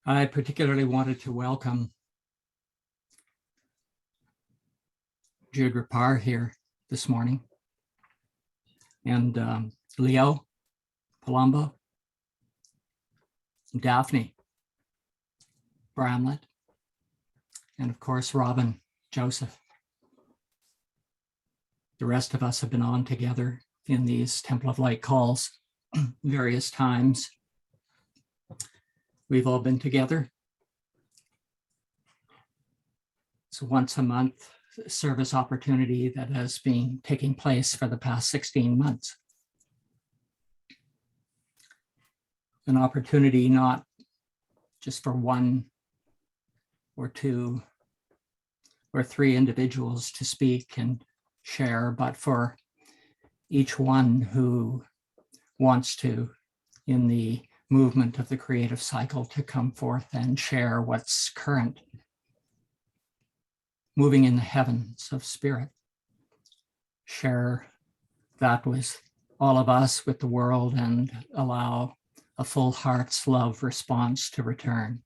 I particularly wanted to welcome Jude Rapar here this morning, and Leo, Palombo, Daphne, Bramlett, and of course, Robin, Joseph. The rest of us have been on together in these Temple of Light calls various times. We've all been together. It's a once a month service opportunity that has been taking place for the past 16 months. An opportunity not just for one or two or three individuals to speak and share, but for each one who wants to, in the movement of the creative cycle, to come forth and share what's current, moving in the heavens of spirit. Share that with all of us, with the world, and allow a full heart's love response to return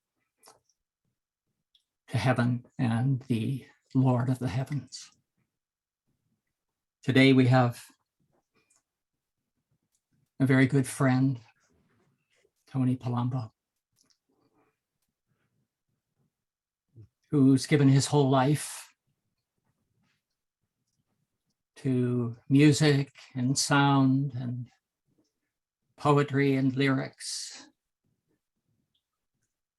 to heaven and the Lord of the heavens. Today we have a very good friend, Tony Palombo, who's given his whole life to music and sound and poetry and lyrics,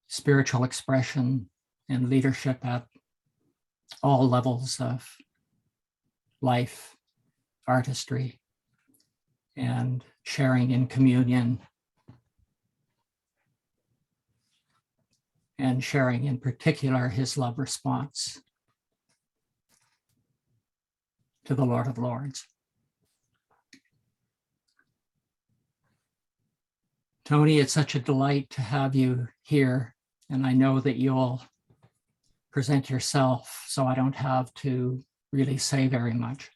spiritual expression and leadership at all levels of life, artistry, and sharing in communion, and sharing in particular his love response to the Lord of Lords. Tony, it's such a delight to have you here, and I know that you'll present yourself, so I don't have to really say very much.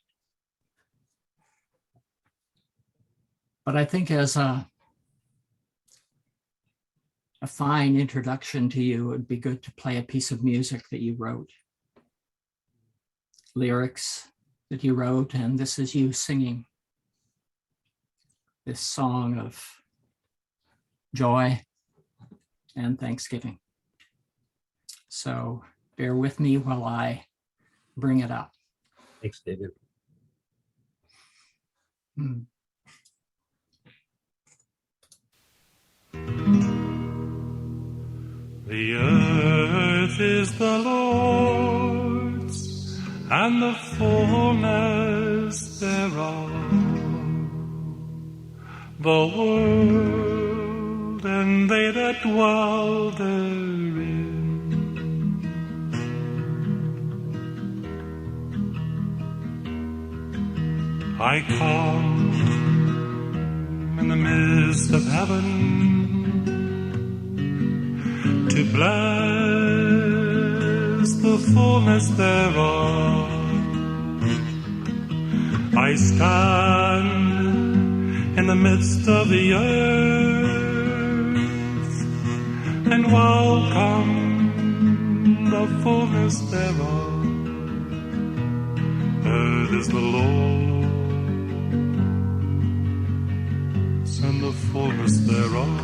But I think as a fine introduction to you, it would be good to play a piece of music that you wrote, lyrics that you wrote, and this is you singing this song of joy and thanksgiving. So bear with me while I bring it up. Thanks, David. The earth is the Lord's, and the fullness thereof, the world and they that dwell therein. I come in the midst of heaven to bless the fullness thereof. I stand in the midst of the earth and welcome the fullness thereof. Earth is the Lord's and the fullness thereof.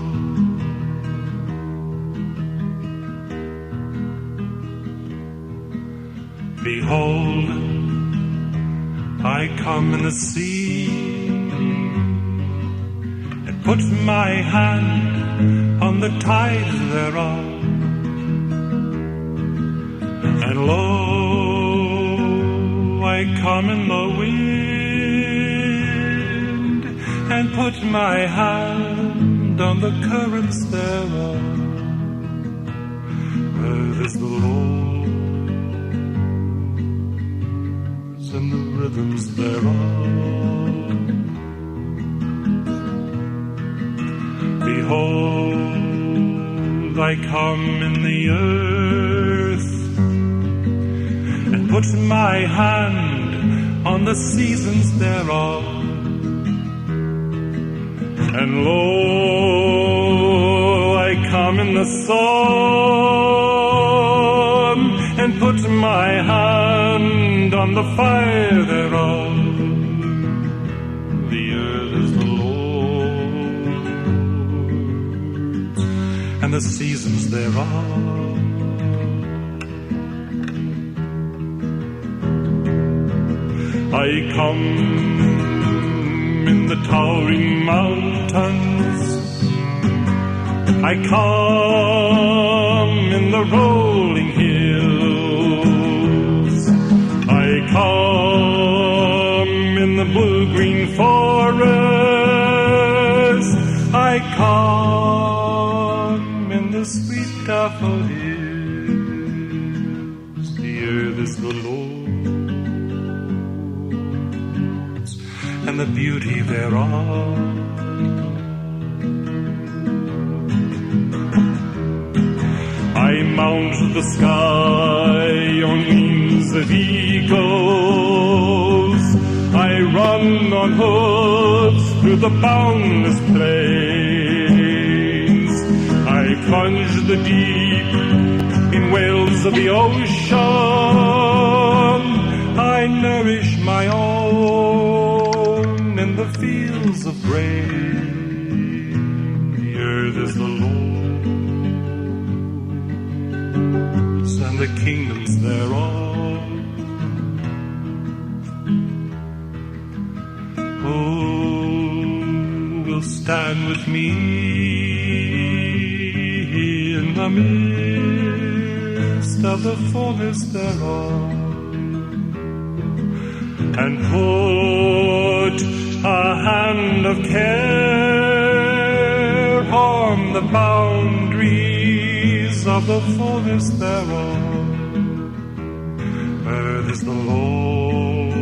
Behold, I come in the sea and put my hand on the tides thereof. And lo, I come in the wind and put my hand on the currents thereof. Earth is the Lord and the rhythms thereof. Behold, I come in the earth and put my hand on the seasons thereof. And lo, I come come in the sun and put my hand on the fire thereof. The earth is the Lord's, and the seasons thereof. I come in the towering mountains, I come in the rolling hills, I come in the blue-green forest, I come in the sweet daffodils. The earth is the Lord's, and the beauty thereof. I mount the sky on wings of eagles, I run on hooves through the boundless plains, I plunge the deep in waves of the ocean, I nourish my own in the fields of grain. The earth is the Lord's, and the kingdoms thereof. Who will stand with me in the midst of the fullness thereof, and put a hand of care on the boundaries of the fullness thereof? Earth is the Lord's,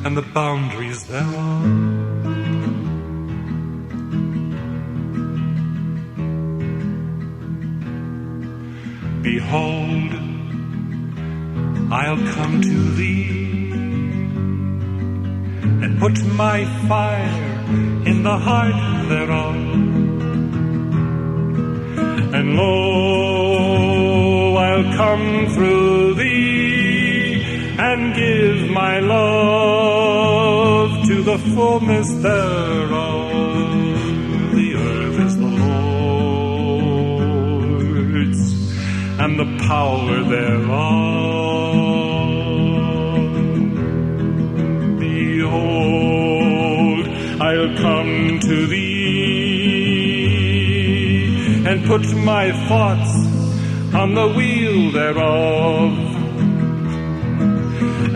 and the boundaries thereof. Behold, I'll come to thee and put my fire in the heart thereof. And lo, I'll come through thee and give my love to the fullness thereof. The earth is the Lord's, and the power thereof. Behold, I'll come to thee and put my thoughts on the wheel thereof.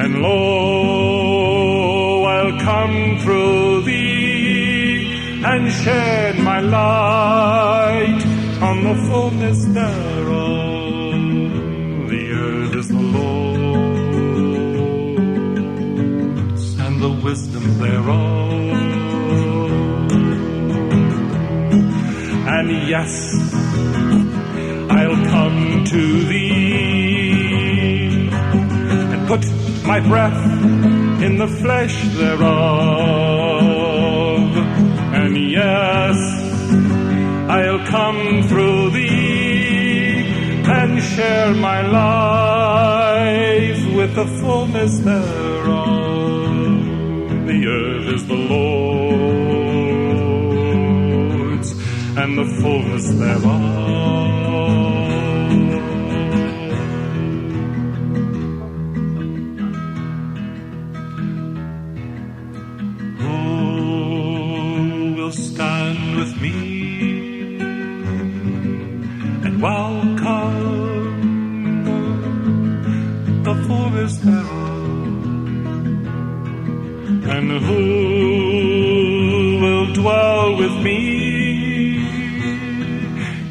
And lo, I'll come through thee and shed my light on the fullness thereof. The earth is the Lord's, and the wisdom thereof. And yes, I'll come to thee and put my breath in the flesh thereof. And yes, I'll come through thee and share my life with the fullness thereof. The earth is the Lord's, and the fullness thereof. Who will stand with me and welcome the fullness thereof? And who will dwell with me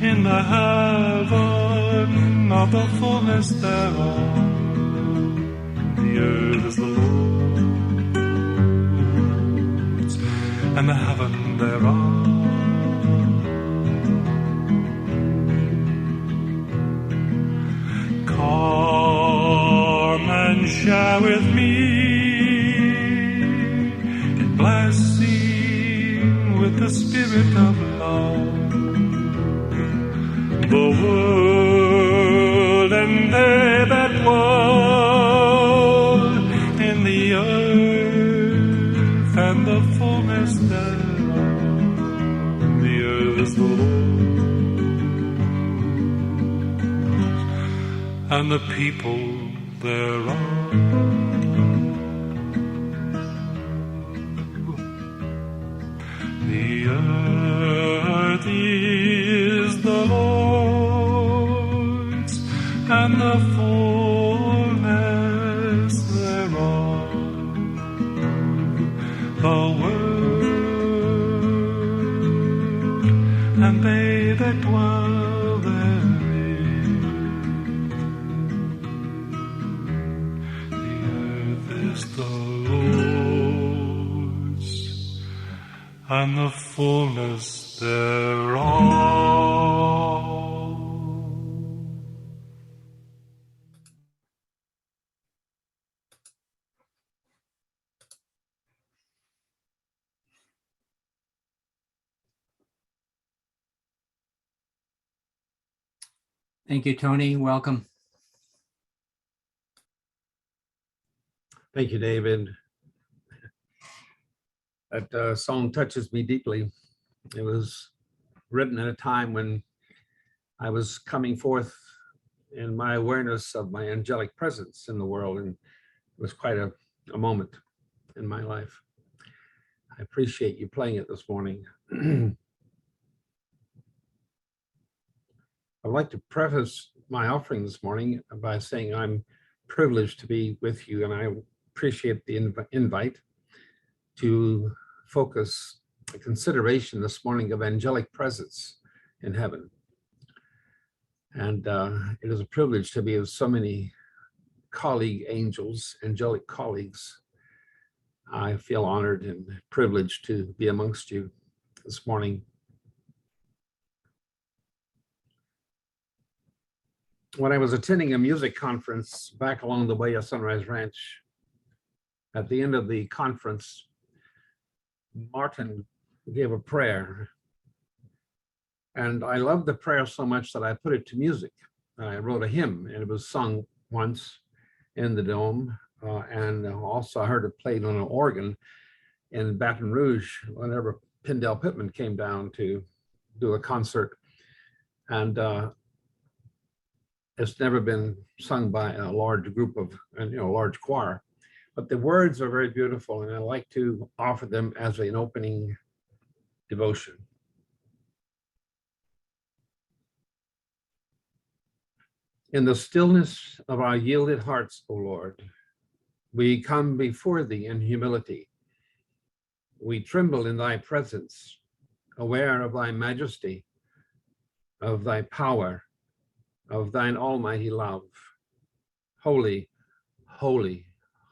in the heaven of the fullness thereof? The earth is the Lord's, and the heaven thereof. Come and share with me in blessing with the spirit of love. The world and they that dwell in the earth and the fullness thereof. The earth is the Lord's, and the people thereof. The earth is the Lord's, and the fullness thereof. The world and they that dwell therein. The earth is the Lord's, and the fullness thereof. Thank you, Tony. Welcome. Thank you, David. That song touches me deeply. It was written at a time when I was coming forth in my awareness of my angelic presence in the world, and it was quite a moment in my life. I appreciate you playing it this morning. I'd like to preface my offering this morning by saying I'm privileged to be with you, and I appreciate the invite to focus a consideration this morning of angelic presence in heaven. And it is a privilege to be with so many colleague angels, angelic colleagues. I feel honored and privileged to be amongst you this morning. When I was attending a music conference back along the way of Sunrise Ranch, at the end of the conference, Martin gave a prayer. And I loved the prayer so much that I put it to music. I wrote a hymn, and it was sung once in the Dome. And also I heard it played on an organ in Baton Rouge whenever Pendell Pittman came down to do a concert. And it's never been sung by a large group of, a large choir. But the words are very beautiful, and I like to offer them as an opening devotion. In the stillness of our yielded hearts, O Lord, we come before thee in humility. We tremble in thy presence, aware of thy majesty, of thy power, of thine almighty love. Holy, holy,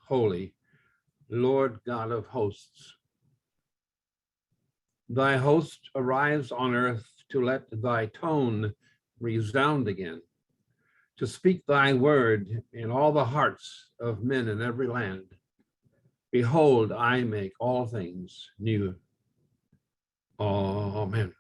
holy, Lord God of hosts. Thy host arrives on earth to let thy tone resound again, to speak thy word in all the hearts of men in every land. Behold, I make all things new. Amen.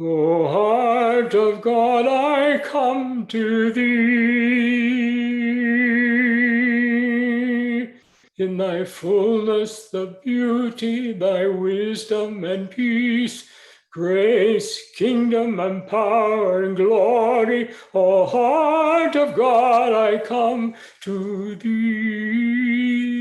O heart of God, I come to thee. In thy fullness, the beauty, thy wisdom and peace, grace, kingdom and power and glory. O heart of God, I come to thee.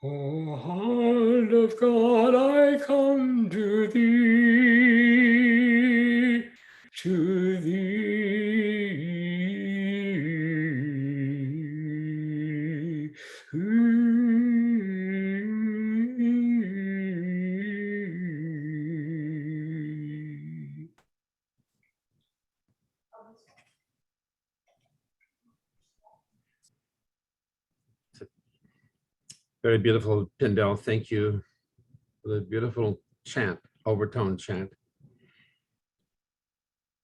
O heart of God, I come to thee. to thee. Very beautiful, Tyndale. Thank you for the beautiful chant, overtone chant.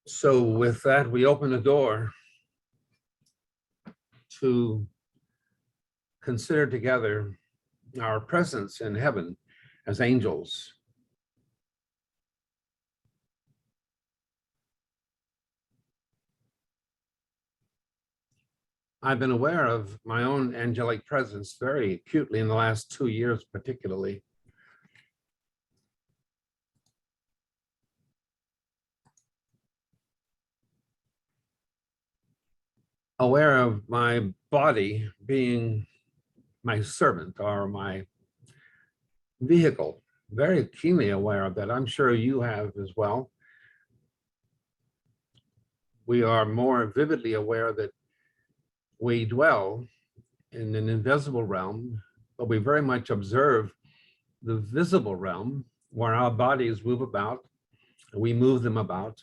So with that, we open the door to consider together our presence in heaven as angels. I've been aware of my own angelic presence very acutely in the last 2 years, particularly. Aware of my body being my servant or my vehicle, very keenly aware of that. I'm sure you have as well. We are more vividly aware that we dwell in an invisible realm, but we very much observe the visible realm where our bodies move about. We move them about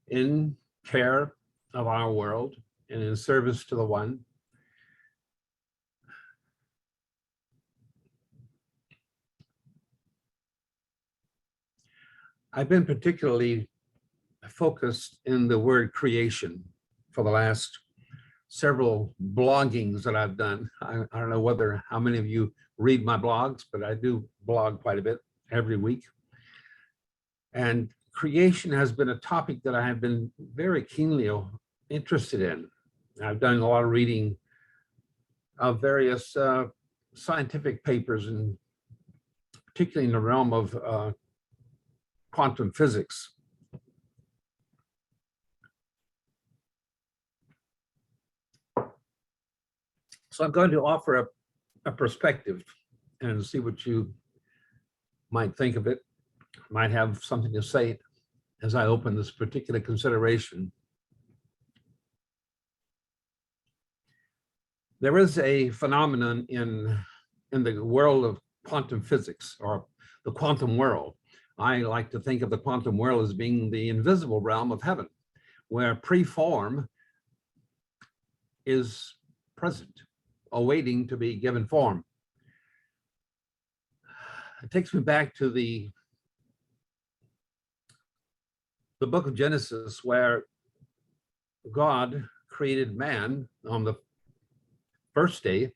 in care of our world and in service to the one. I've been particularly focused in the word creation for the last several bloggings that I've done. I don't know how many of you read my blogs, but I do blog quite a bit every week. And creation has been a topic that I have been very keenly interested in. I've done a lot of reading of various scientific papers, and particularly in the realm of quantum physics. So I'm going to offer a perspective and see what you might think of it, might have something to say as I open this particular consideration. There is a phenomenon in the world of quantum physics, or the quantum world. I like to think of the quantum world as being the invisible realm of heaven, where pre-form is present, awaiting to be given form. It takes me back to the book of Genesis, where God created man on the first day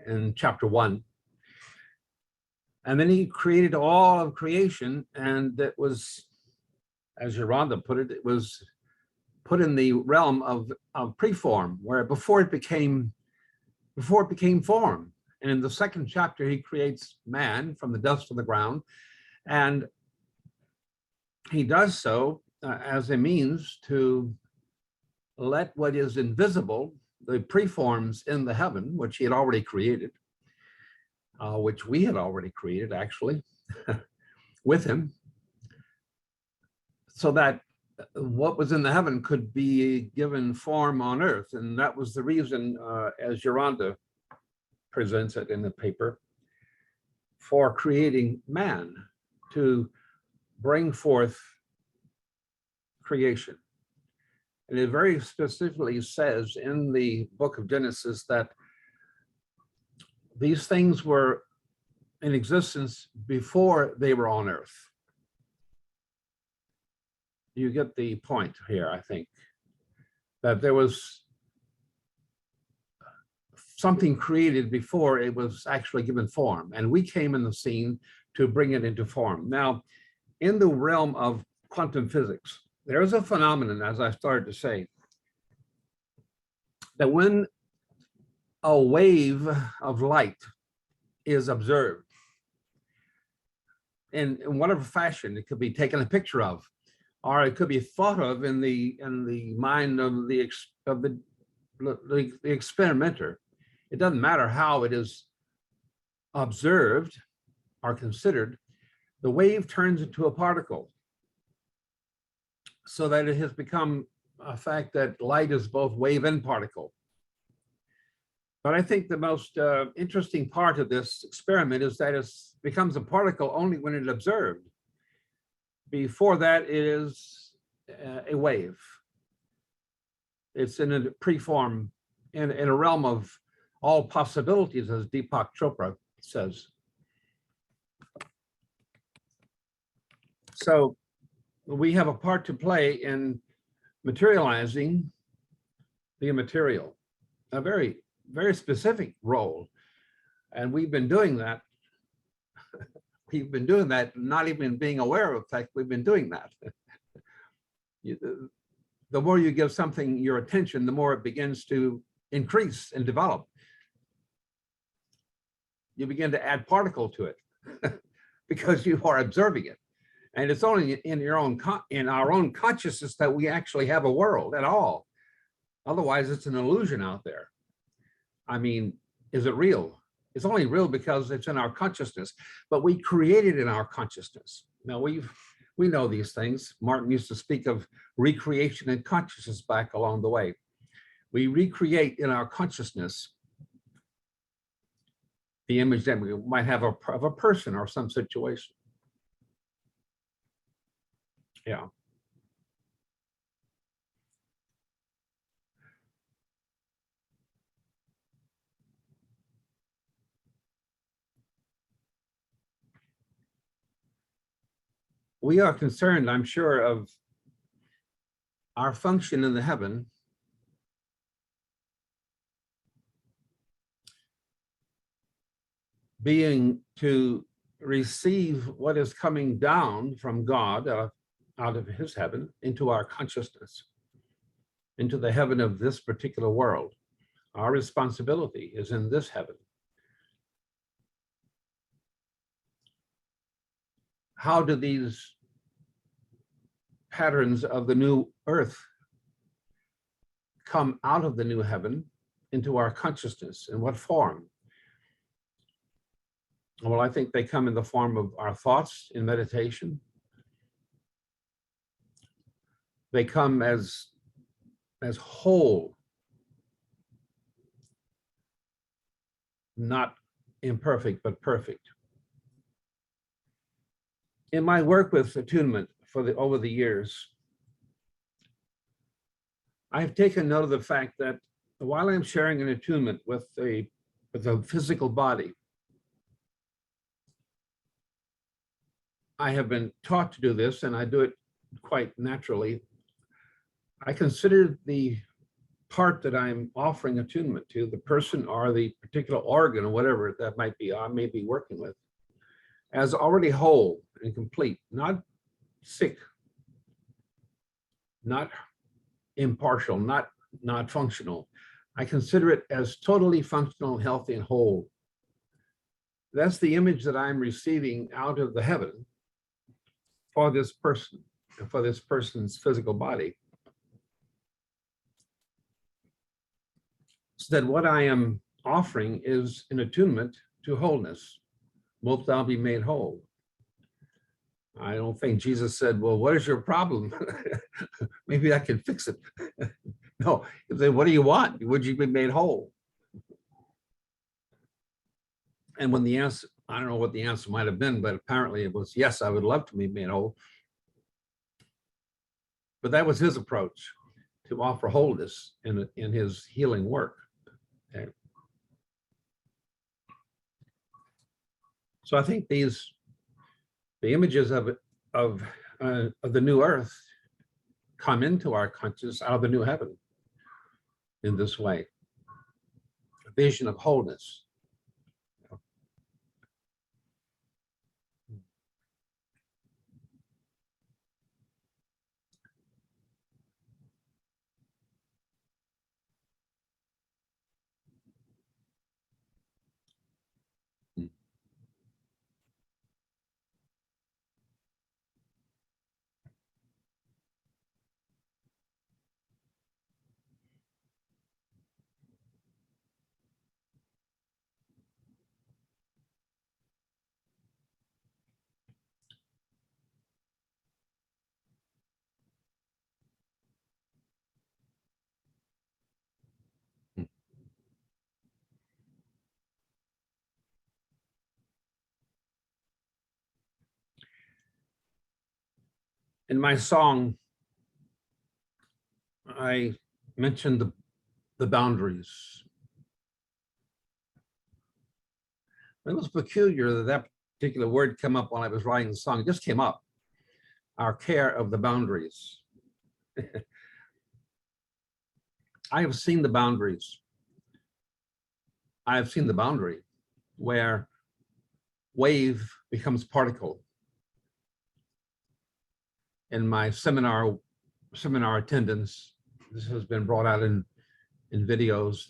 in chapter 1. And then he created all of creation, and it was, as Yolanda put it, it was put in the realm of preform, where before it became form. And in the second chapter, he creates man from the dust of the ground, and he does so as a means to let what is invisible, the preforms in the heaven, which he had already created, which we had already created actually with him, so that what was in the heaven could be given form on earth. And that was the reason, as Yolanda presents it in the paper, for creating man, to bring forth creation. And it very specifically says in the book of Genesis that these things were in existence before they were on earth. You get the point here, I think, that there was something created before it was actually given form, and we came in the scene to bring it into form. Now, in the realm of quantum physics, there is a phenomenon, as I started to say, that when a wave of light is observed in whatever fashion, it could be taken a picture of, or it could be thought of in the mind of the experimenter. It doesn't matter how it is observed or considered. The wave turns into a particle, so that it has become a fact that light is both wave and particle. But I think the most interesting part of this experiment is that it becomes a particle only when it's observed. Before that, it is a wave. It's in a preform, in a realm of all possibilities, as Deepak Chopra says. So we have a part to play in materializing the immaterial, a very, very specific role. And we've been doing that. We've been doing that, not even being aware of the fact we've been doing that. The more you give something your attention, the more it begins to increase and develop. You begin to add particle to it because you are observing it. And it's only in our own consciousness that we actually have a world at all. Otherwise, it's an illusion out there. I mean, is it real? It's only real because it's in our consciousness, but we create it in our consciousness. Now, we know these things. Martin used to speak of recreation and consciousness back along the way. We recreate in our consciousness the image that we might have of a person or some situation. Yeah. We are concerned, I'm sure, of our function in the heaven being to receive what is coming down from God out of his heaven into our consciousness, into the heaven of this particular world. Our responsibility is in this heaven. How do these patterns of the new earth come out of the new heaven into our consciousness? In what form? Well, I think they come in the form of our thoughts in meditation. They come as whole, not imperfect, but perfect. In my work with attunement over the years, I've taken note of the fact that while I'm sharing an attunement with a physical body, I have been taught to do this, and I do it quite naturally. I consider the part that I'm offering attunement to, the person or the particular organ or whatever that might be, I may be working with, as already whole and complete, not sick, not impartial, not functional. I consider it as totally functional, healthy, and whole. That's the image that I'm receiving out of the heaven for this person and for this person's physical body. So that what I am offering is an attunement to wholeness. Wilt thou be made whole? I don't think Jesus said, well, what is your problem? Maybe I can fix it. No, he said, what do you want? Would you be made whole? And when the answer, I don't know what the answer might have been, but apparently it was, yes, I would love to be made whole. But that was his approach to offer wholeness in his healing work. Okay. So I think the images of the new earth come into our consciousness out of the new heaven in this way. A vision of wholeness. In my song, I mentioned the boundaries. It was peculiar that that particular word came up while I was writing the song. It just came up. Our care of the boundaries. I have seen the boundaries. I have seen the boundary where wave becomes particle. In my seminar attendance, this has been brought out in videos,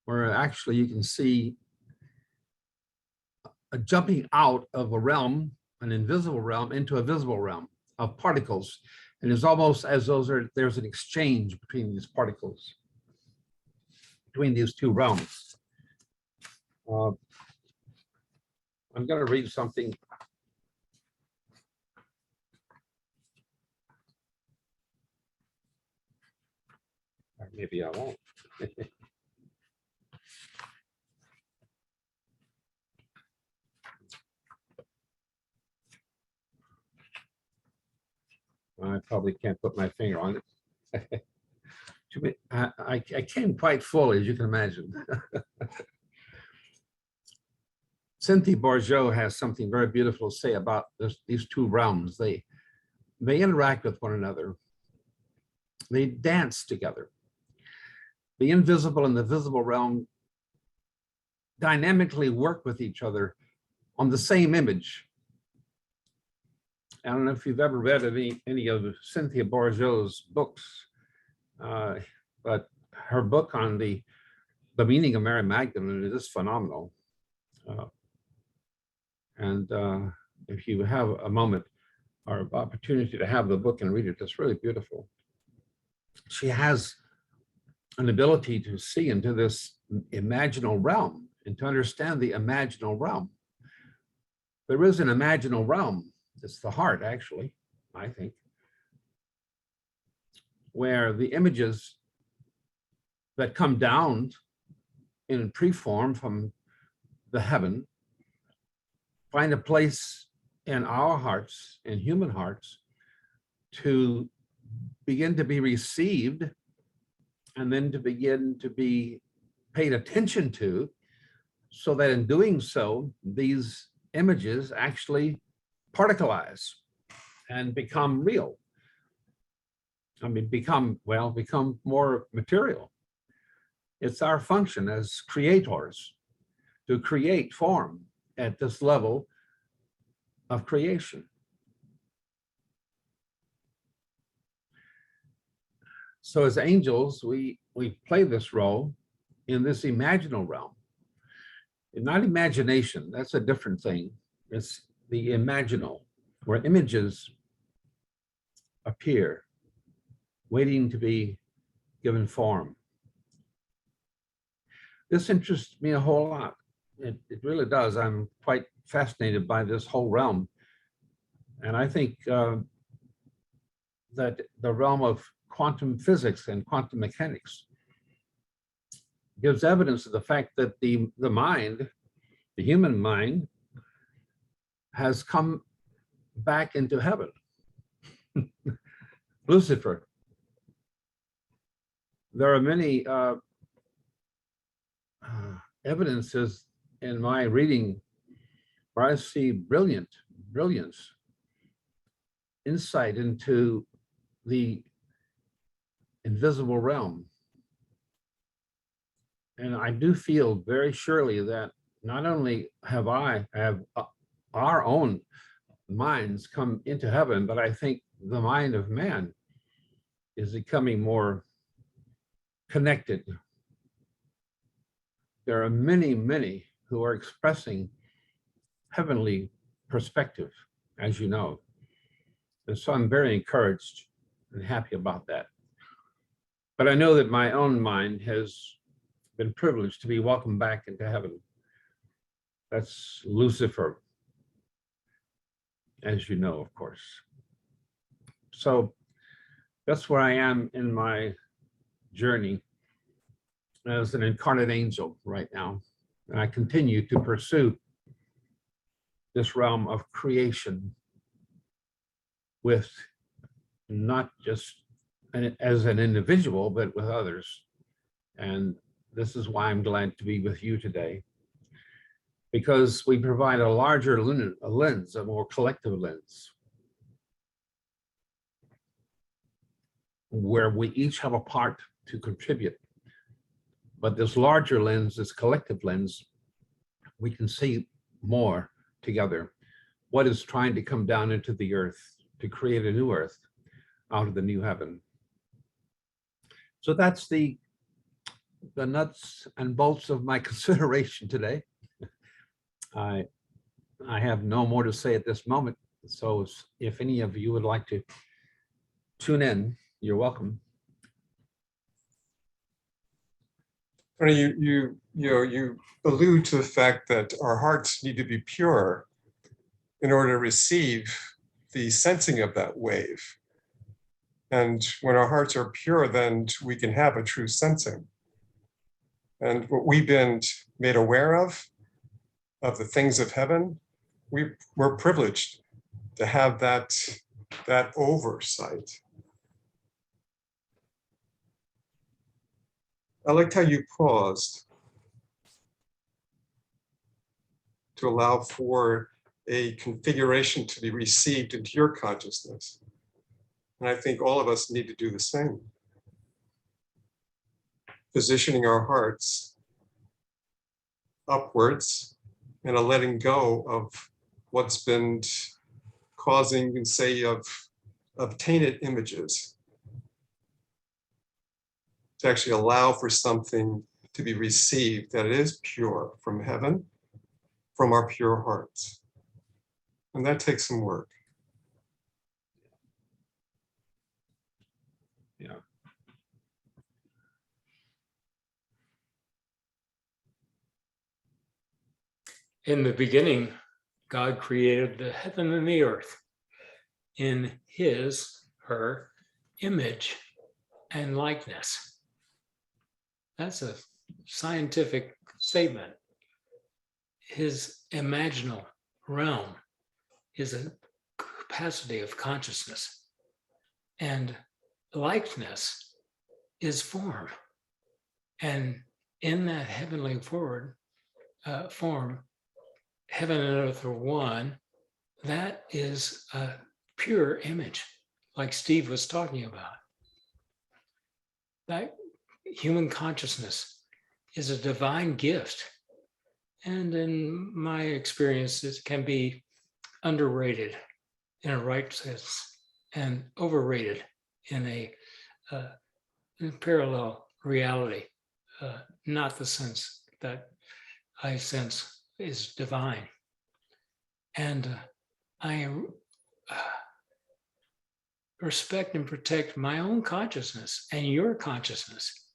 where actually you can see a jumping out of a realm, an invisible realm, into a visible realm of particles. And it's almost as though there's an exchange between these particles, between these two realms. I'm going to read something. Or maybe I won't. I probably can't put my finger on it. I came quite full, as you can imagine. Cynthia Bourgeois has something very beautiful to say about these two realms. They interact with one another. They dance together. The invisible and the visible realm dynamically work with each other on the same image. I don't know if you've ever read any of Cynthia Bourgeois' books, but her book on the meaning of Mary Magdalene is just phenomenal. And if you have a moment or opportunity to have the book and read it, it's really beautiful. She has an ability to see into this imaginal realm and to understand the imaginal realm. There is an imaginal realm. It's the heart, actually, I think, where the images that come down in preform from the heaven find a place in our hearts, in human hearts, to begin to be received and then to begin to be paid attention to, so that in doing so, these images actually particleize and become real. I mean, become more material. It's our function as creators to create form at this level of creation. So as angels, we play this role in this imaginal realm. Not imagination, that's a different thing. It's the imaginal, where images appear, waiting to be given form. This interests me a whole lot. It really does. I'm quite fascinated by this whole realm. And I think that the realm of quantum physics and quantum mechanics gives evidence of the fact that the mind, the human mind, has come back into heaven. Lucifer. There are many evidences in my reading where I see brilliance, insight into the invisible realm. And I do feel very surely that not only have our own minds come into heaven, but I think the mind of man is becoming more connected. There are many, many who are expressing heavenly perspective, as you know. And so I'm very encouraged and happy about that. But I know that my own mind has been privileged to be welcomed back into heaven. That's Lucifer, as you know, of course. So that's where I am in my journey as an incarnate angel right now. And I continue to pursue this realm of creation with not just as an individual, but with others. And this is why I'm glad to be with you today, because we provide a larger lens, a more collective lens, where we each have a part to contribute. But this larger lens, this collective lens, we can see more together what is trying to come down into the earth to create a new earth out of the new heaven. So that's the nuts and bolts of my consideration today. I have no more to say at this moment. So if any of you would like to tune in, you're welcome. You allude to the fact that our hearts need to be pure in order to receive the sensing of that wave. And when our hearts are pure, then we can have a true sensing. And what we've been made aware of the things of heaven, we're privileged to have that oversight. I liked how you paused to allow for a configuration to be received into your consciousness. And I think all of us need to do the same. Positioning our hearts upwards and a letting go of what's been causing, say, of tainted images, to actually allow for something to be received that is pure from heaven, from our pure hearts. And that takes some work. Yeah. In the beginning, God created the heaven and the earth in her image and likeness. That's a scientific statement. His imaginal realm is a capacity of consciousness, and likeness is form. And in that heavenly form, heaven and earth are one. That is a pure image, like Steve was talking about. That human consciousness is a divine gift. And in my experience, it can be underrated in a right sense and overrated in a parallel reality, not the sense that I sense is divine. And I respect and protect my own consciousness and your consciousness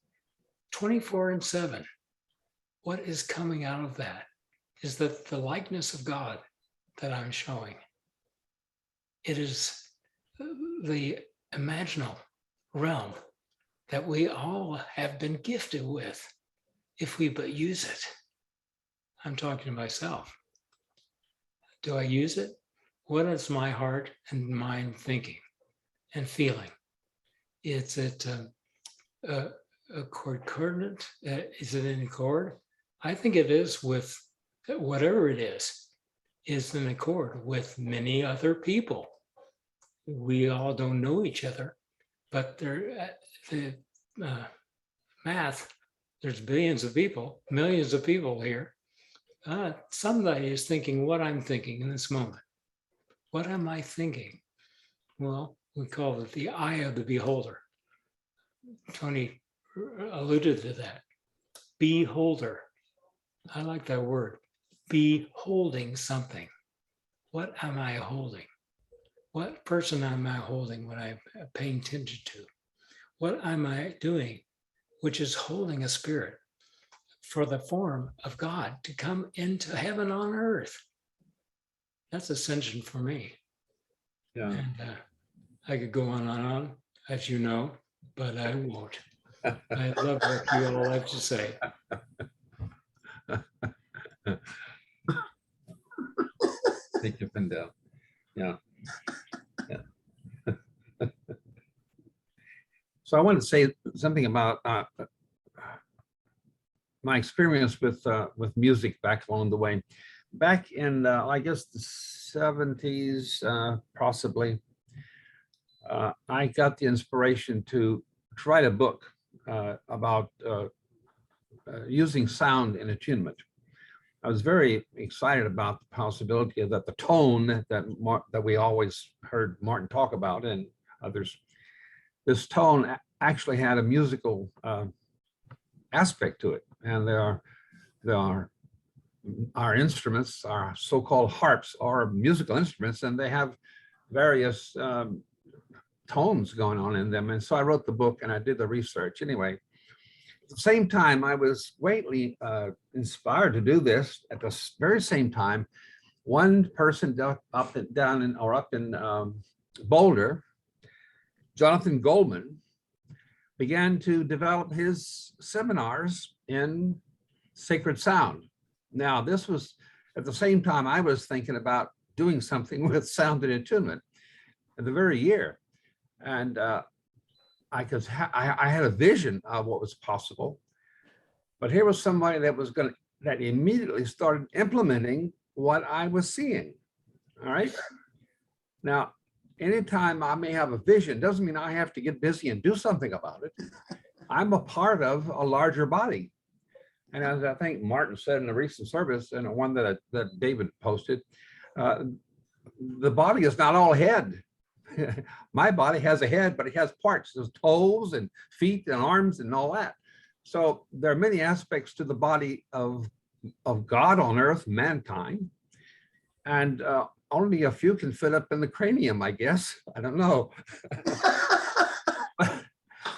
24/7. What is coming out of that is that the likeness of God that I'm showing. It is the imaginal realm that we all have been gifted with if we but use it. I'm talking to myself. Do I use it? What is my heart and mind thinking and feeling? Is it a chord coordinate? Is it in accord? I think it is with whatever it is in accord with many other people. We all don't know each other, but the math, there's billions of people, millions of people here. Somebody is thinking what I'm thinking in this moment. What am I thinking? Well, we call it the eye of the beholder. Tony alluded to that. Beholder. I like that word. Beholding something. What am I holding? What person am I holding when I'm paying attention to? What am I doing, which is holding a spirit for the form of God to come into heaven on earth? That's ascension for me. Yeah. And I could go on, as you know, but I won't. I love what you all have to say. Thank you, Pindell. Yeah. Yeah. So I wanted to say something about my experience with music back along the way. Back in, I guess, the 70s, possibly, I got the inspiration to write a book about using sound in attunement. I was very excited about the possibility of that the tone that we always heard Martin talk about and others, this tone actually had a musical aspect to it. And there are our instruments, our so-called harps, are musical instruments, and they have various tones going on in them. And so I wrote the book and I did the research. Anyway, at the same time, I was greatly inspired to do this. At the very same time, one person up in Boulder, Jonathan Goldman, began to develop his seminars in sacred sound. Now, this was at the same time I was thinking about doing something with sound and attunement in the very year. And I had a vision of what was possible, but here was somebody that immediately started implementing what I was seeing. All right. Now, anytime I may have a vision doesn't mean I have to get busy and do something about it. I'm a part of a larger body. And as I think Martin said in the recent service, and one that David posted, the body is not all head. My body has a head, but it has parts. There's toes and feet and arms and all that. So there are many aspects to the body of God on earth, mankind. And only a few can fit up in the cranium, I guess. I don't know.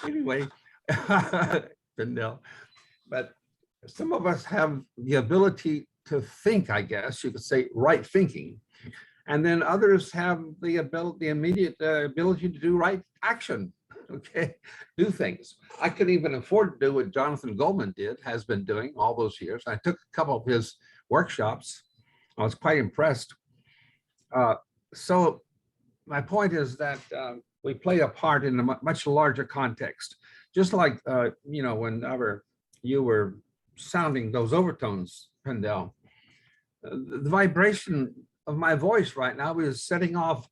Anyway, but some of us have the ability to think, I guess you could say, right thinking. And then others have the immediate ability to do right action, okay? Do things. I couldn't even afford to do what Jonathan Goldman has been doing all those years. I took a couple of his workshops. I was quite impressed. So my point is that we play a part in a much larger context. Just like, whenever you were sounding those overtones, Pendel, the vibration of my voice right now is setting off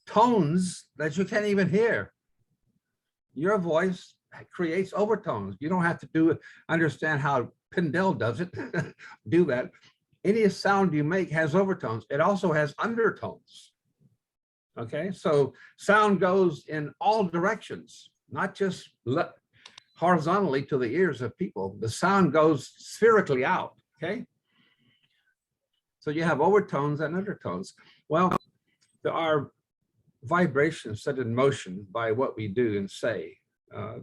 tones that you can't even hear. Your voice creates overtones. You don't have to understand how Pendel does it, do that. Any sound you make has overtones. It also has undertones. Okay, so sound goes in all directions, not just horizontally to the ears of people. The sound goes spherically out, okay? So you have overtones and undertones. Well, there are vibrations set in motion by what we do and say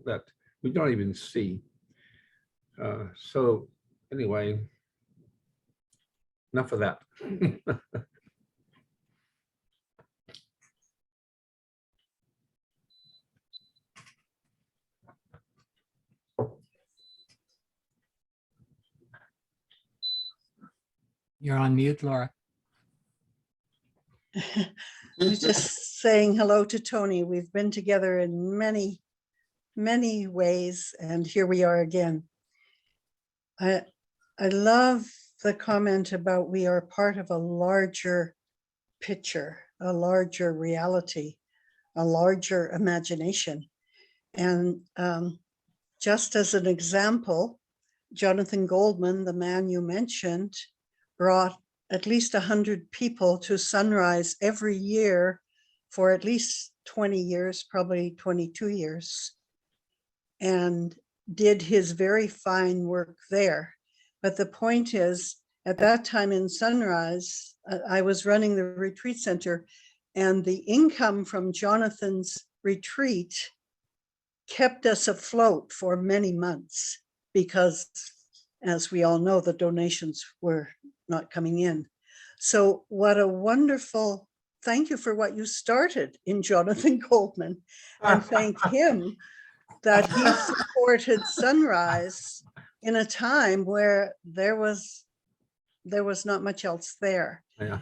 that we don't even see. So anyway, enough of that. You're on mute, Laura. I was just saying hello to Tony. We've been together in many, many ways, and here we are again. I love the comment about we are part of a larger picture, a larger reality, a larger imagination. And just as an example, Jonathan Goldman, the man you mentioned, brought at least 100 people to Sunrise every year for at least 20 years, probably 22 years, and did his very fine work there. But the point is, at that time in Sunrise, I was running the retreat center, and the income from Jonathan's retreat kept us afloat for many months because, as we all know, the donations were not coming in. So what a wonderful, thank you for what you started in Jonathan Goldman, and thank him that he supported Sunrise in a time where there was not much else there. Yeah.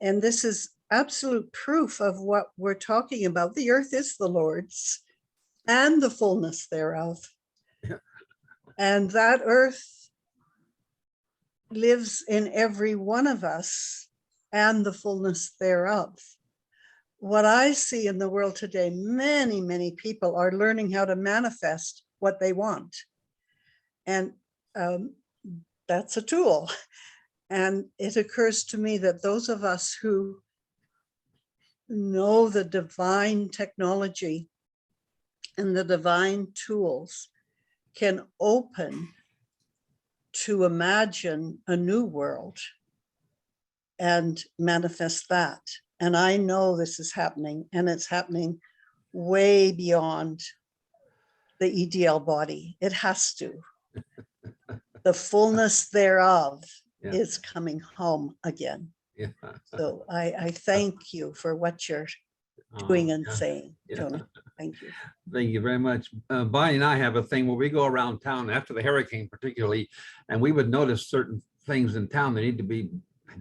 And this is absolute proof of what we're talking about. The earth is the Lord's, and the fullness thereof. Yeah. And that earth lives in every one of us and the fullness thereof. What I see in the world today, many, many people are learning how to manifest what they want. And that's a tool. And it occurs to me that those of us who know the divine technology and the divine tools can open to imagine a new world and manifest that. And I know this is happening, and it's happening way beyond the EDL body. It has to. The fullness thereof is coming home again. Yeah. So I thank you for what you're doing and saying, Yeah. Tony. Thank you. Thank you very much. Bonnie and I have a thing where we go around town after the hurricane particularly, and we would notice certain things in town that need to be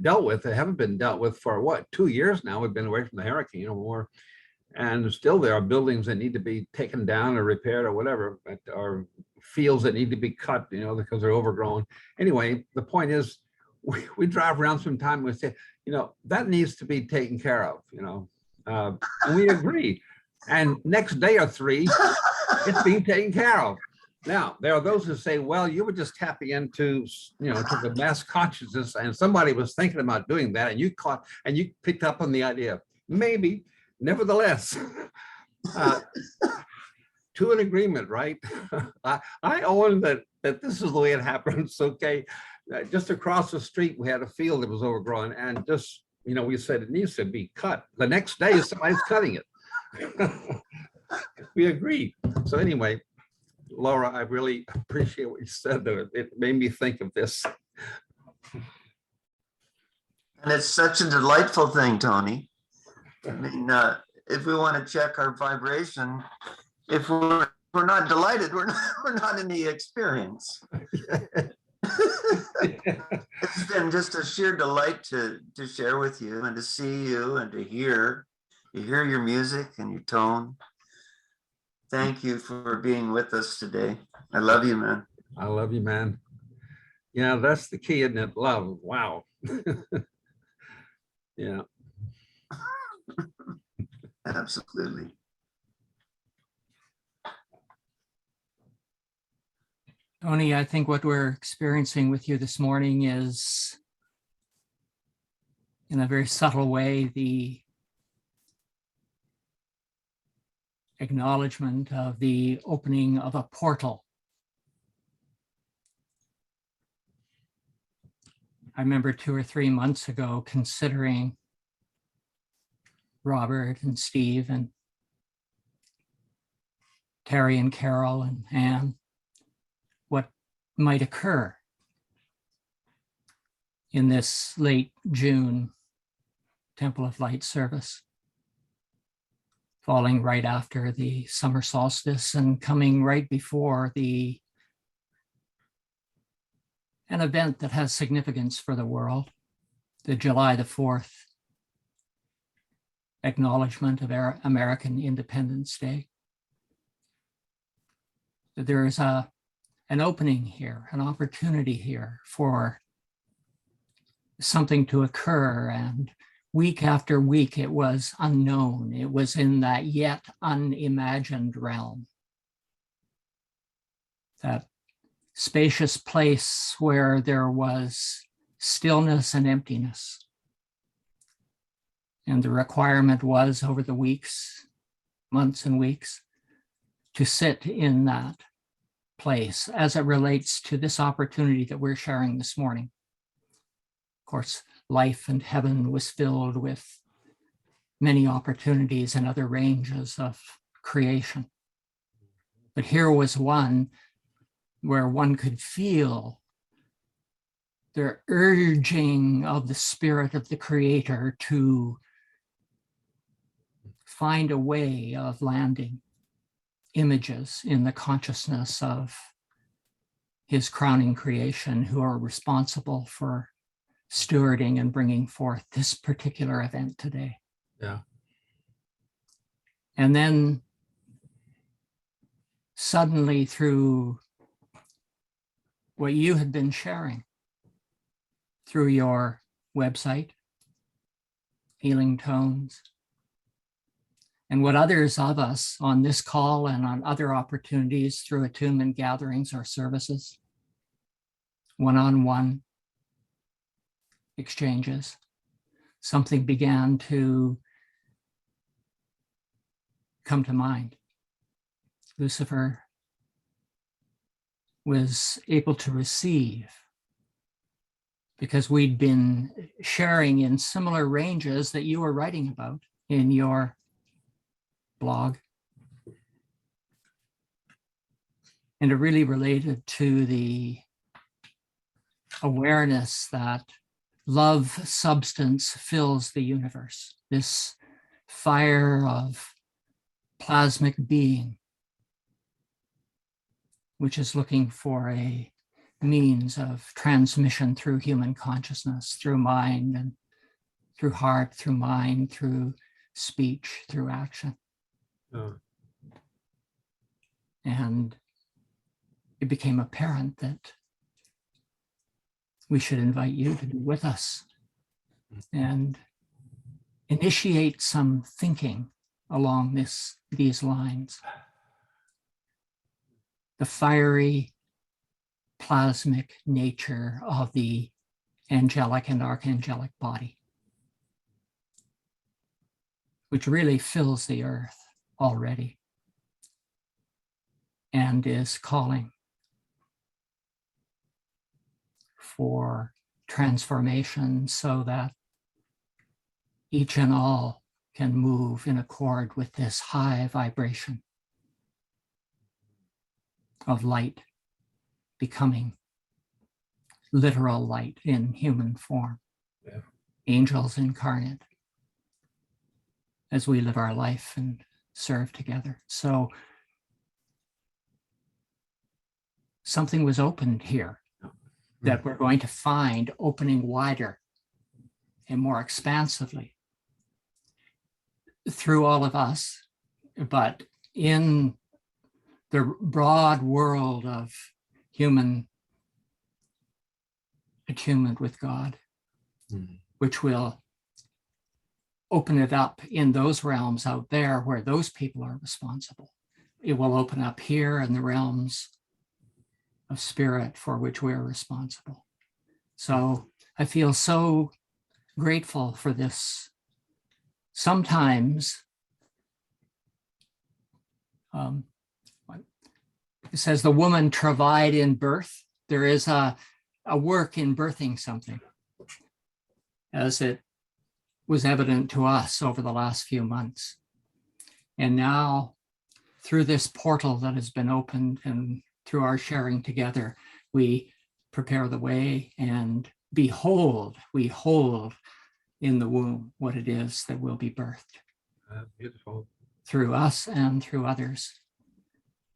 dealt with that haven't been dealt with for what, 2 years now. We've been away from the hurricane or more. And still there are buildings that need to be taken down or repaired or whatever, or fields that need to be cut, you know, because they're overgrown. Anyway, the point is, we drive around sometime and we say, you know, that needs to be taken care of, you know, and we agree. And next day or three, it's being taken care of. Now, there are those who say, well, you were just tapping into, you know, to the mass consciousness, and somebody was thinking about doing that, and you picked up on the idea. Maybe. Nevertheless, to an agreement, right? I own that this is the way it happens. Okay, just across the street we had a field that was overgrown, and just, you know, we said it needs to be cut. The next day somebody's cutting it. We agreed. So anyway, Laura, I really appreciate what you said. It made me think of this. And it's such a delightful thing, Tony. I mean, if we want to check our vibration, if we're not delighted, we're not in the experience. It's been just a sheer delight to share with you and to see you and to hear your music and your tone. Thank you for being with us today. I love you, man. I love you, man. Yeah, that's the key, isn't it? Love. Wow. Yeah. Absolutely. Tony, I think what we're experiencing with you this morning is, in a very subtle way, the acknowledgement of the opening of a portal. I remember 2 or 3 months ago considering Robert and Steve and Terry and Carol and Anne, what might occur in this late June Temple of Light service, falling right after the summer solstice and coming right before an event that has significance for the world, the July the 4th acknowledgement of American Independence Day. There is an opening here, an opportunity here for something to occur, and week after week it was unknown. It was in that yet unimagined realm, that spacious place where there was stillness and emptiness. And the requirement was, over the weeks, months and weeks, to sit in that place as it relates to this opportunity that we're sharing this morning. Of course, life and heaven was filled with many opportunities and other ranges of creation. But here was one where one could feel the urging of the spirit of the Creator to find a way of landing images in the consciousness of his crowning creation, who are responsible for stewarding and bringing forth this particular event today. Yeah. And then suddenly through what you had been sharing through your website, Healing Tones, and what others of us on this call and on other opportunities through attunement gatherings or services, one-on-one exchanges, something began to come to mind. Lucifer was able to receive because we'd been sharing in similar ranges that you were writing about in your blog. And it really related to the awareness that love substance fills the universe, this fire of plasmic being, which is looking for a means of transmission through human consciousness, through mind and through heart, through mind, through speech, through action. Oh. And it became apparent that we should invite you to be with us and initiate some thinking along these lines. The fiery, plasmic nature of the angelic and archangelic body, which really fills the earth already and is calling for transformation so that each and all can move in accord with this high vibration of light becoming literal light in human form. Yeah. Angels incarnate as we live our life and serve together. So something was opened here that we're going to find opening wider and more expansively through all of us, but in the broad world of human attunement with God, which will open it up in those realms out there where those people are responsible. It will open up here in the realms of spirit for which we're responsible. So I feel so grateful for this. Sometimes it says the woman travailed in birth. There is a work in birthing something, as it was evident to us over the last few months. And now through this portal that has been opened and through our sharing together, we prepare the way and behold, we hold in the womb what it is that will be birthed. Beautiful. Through us and through others.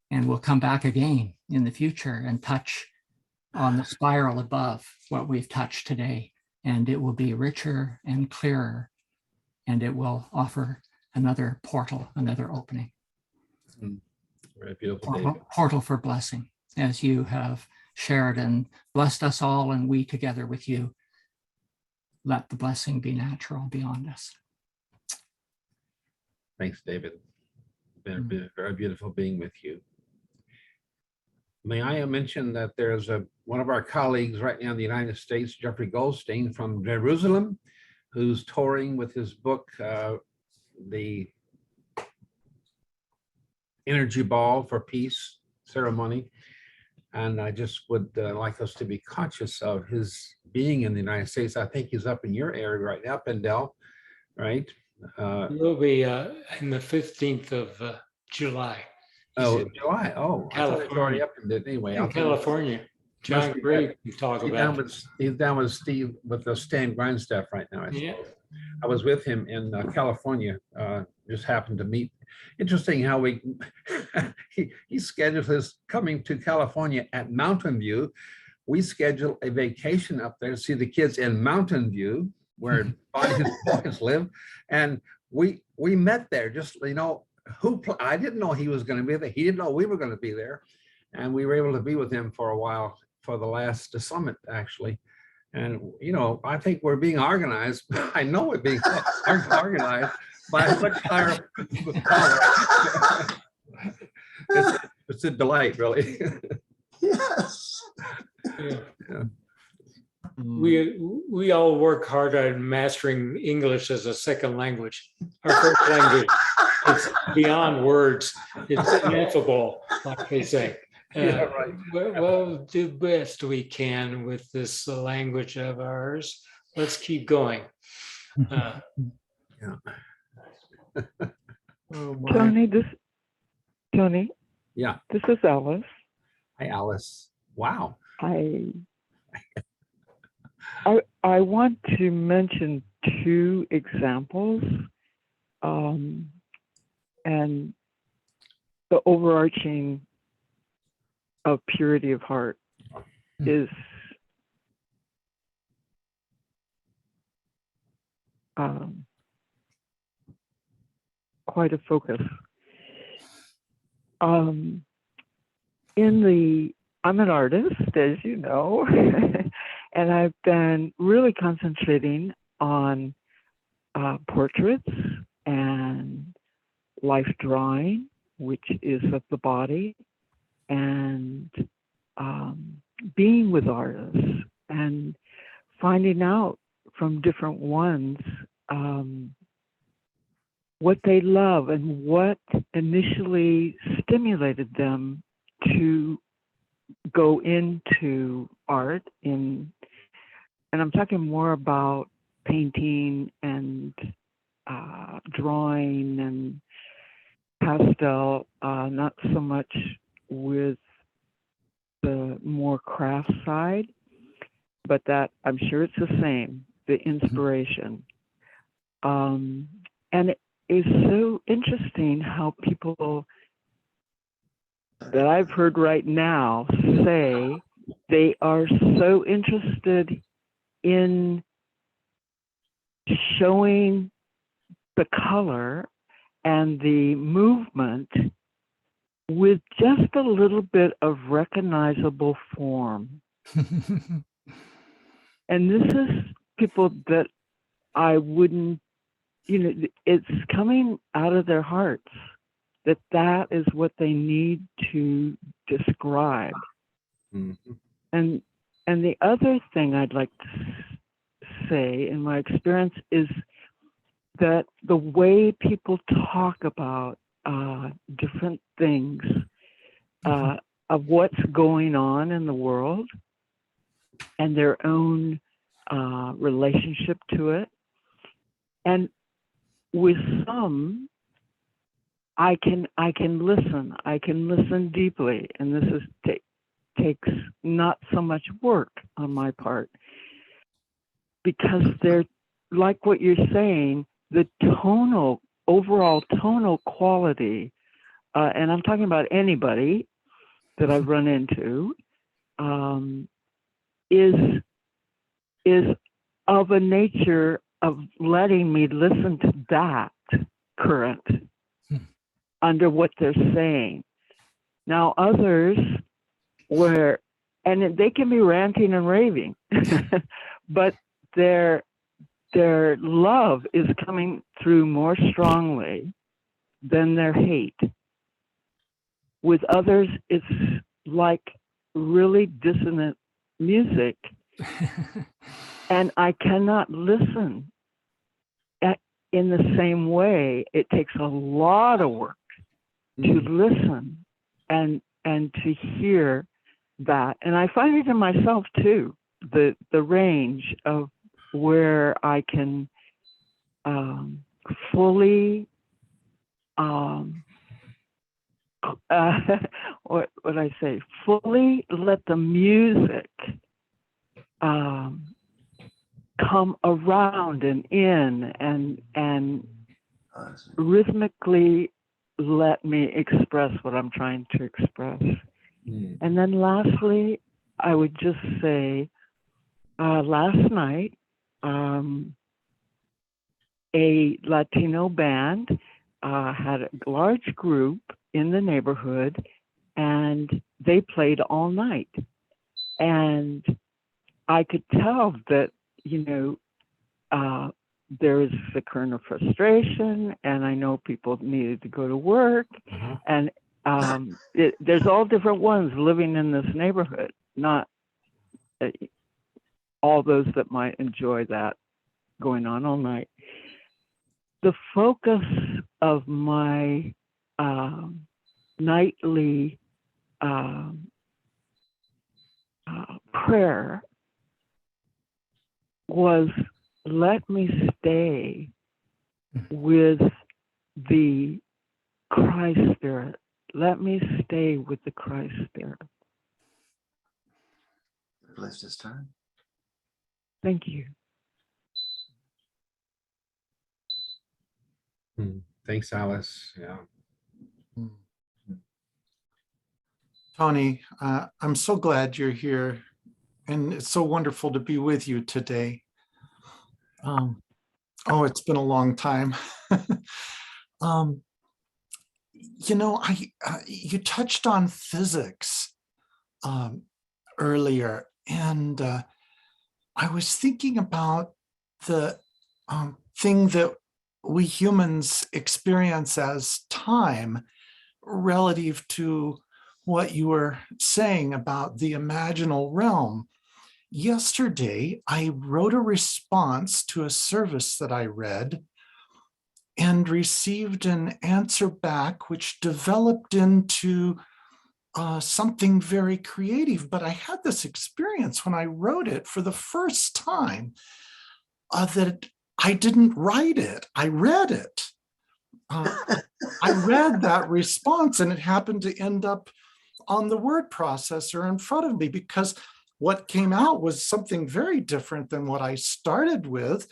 And we'll come back again in the future and touch on the spiral above what we've touched today. And it will be richer and clearer. And it will offer another portal, another opening. Very beautiful, David. Portal for blessing, as you have shared and blessed us all, and we together with you, let the blessing be natural beyond us. Thanks, David. Been very beautiful being with you. May I mention that there's one of our colleagues right now in the United States, Jeffrey Goldstein from Jerusalem, who's touring with his book, The Energy Ball for Peace Ceremony. And I just would like us to be conscious of his being in the United States. I think he's up in your area right now, Pendel, right? We'll be in the 15th of July. Oh, July. Oh, I thought it was already up in it. Anyway, In California. John Gray can talk about it. He's down with Steve with the Stan Grindstaff right now. Yeah. I was with him in California. Just happened to meet. Interesting how he scheduled his coming to California at Mountain View. We scheduled a vacation up there to see the kids in Mountain View, where his boys live, and we met there. Just I didn't know he was going to be there. He didn't know we were going to be there. And we were able to be with him for a while for the last summit, actually. And, you know, I think we're being organized. I know we're being organized by a much higher power. It's a delight, really. Yes. Yeah. Yeah. We all work hard on mastering English as a second language. Our first language, it's beyond words. It's ineffable, like they say. Yeah, right. We'll do best we can with this language of ours. Let's keep going. Yeah. Oh my. Tony, Yeah. this is Alice. Hi, Alice. Wow. I want to mention two examples, and the overarching of purity of heart is quite a focus. I'm an artist, as you know, and I've been really concentrating on portraits and life drawing, which is of the body, and being with artists and finding out from different ones what they love and what initially stimulated them to go into art and I'm talking more about painting and drawing and pastel, not so much with the more craft side, but that I'm sure it's the same, the inspiration. And it is so interesting how people that I've heard right now say they are so interested in showing the color and the movement with just a little bit of recognizable form. And this is people that I wouldn't, it's coming out of their hearts that is what they need to describe. Mm-hmm. And the other thing I'd like to say in my experience is that the way people talk about different things of what's going on in the world and their own relationship to it. And with some, I can listen deeply, and this takes not so much work on my part, because they're like what you're saying, the overall tonal quality, and I'm talking about anybody that I've run into, is of a nature of letting me listen to that current under what they're saying. Now others and they can be ranting and raving, but their love is coming through more strongly than their hate. With others, it's like really dissonant music, and I cannot listen in the same way. It takes a lot of work to listen and to hear that. And I find it in myself too, the range of where I can fully what would I say? Fully let the music come around and in and rhythmically let me express what I'm trying to express. And then lastly, I would just say, last night, a Latino band had a large group in the neighborhood, and they played all night. And I could tell that, there was a current of frustration, and I know people needed to go to work, and there's all different ones living in this neighborhood, not all those that might enjoy that going on all night. The focus of my nightly prayer was, let me stay with the Christ Spirit. Let me stay with the Christ Spirit. Bless this time. Thank you. Thanks, Alice. Yeah. Tony, I'm so glad you're here, and it's so wonderful to be with you today. It's been a long time. You touched on physics earlier, and I was thinking about the thing that we humans experience as time relative to what you were saying about the imaginal realm. Yesterday, I wrote a response to a service that I read and received an answer back, which developed into something very creative. But I had this experience when I wrote it for the first time that I didn't write it, I read it. I read that response, and it happened to end up on the word processor in front of me, because what came out was something very different than what I started with.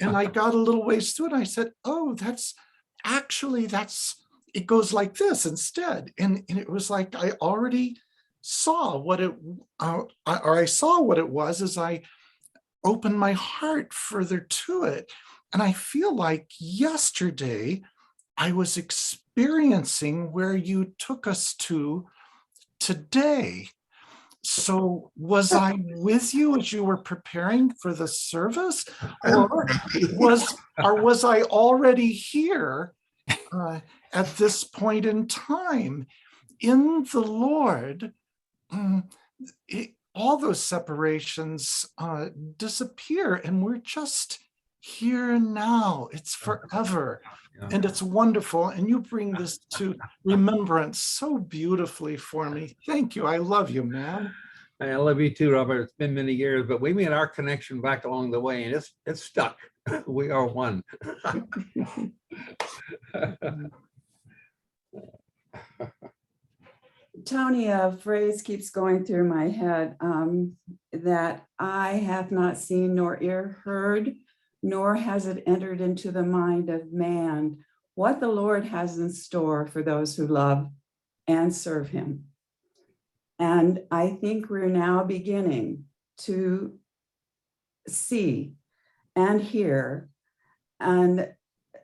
And I got a little ways through it. And I said, oh, it goes like this instead. And it was like I already saw what it was as I opened my heart further to it. And I feel like yesterday I was experiencing where you took us to today. So was I with you as you were preparing for the service, or was I already here at this point in time in the Lord? All those separations disappear, and we're just here and now. It's forever. And it's wonderful. And you bring this to remembrance so beautifully for me. Thank you. I love you, man. I love you too, Robert. It's been many years, but we made our connection back along the way, and it's stuck. We are one. Tony, a phrase keeps going through my head that I have not seen nor ear heard, nor has it entered into the mind of man what the Lord has in store for those who love and serve him. And I think we're now beginning to see and hear and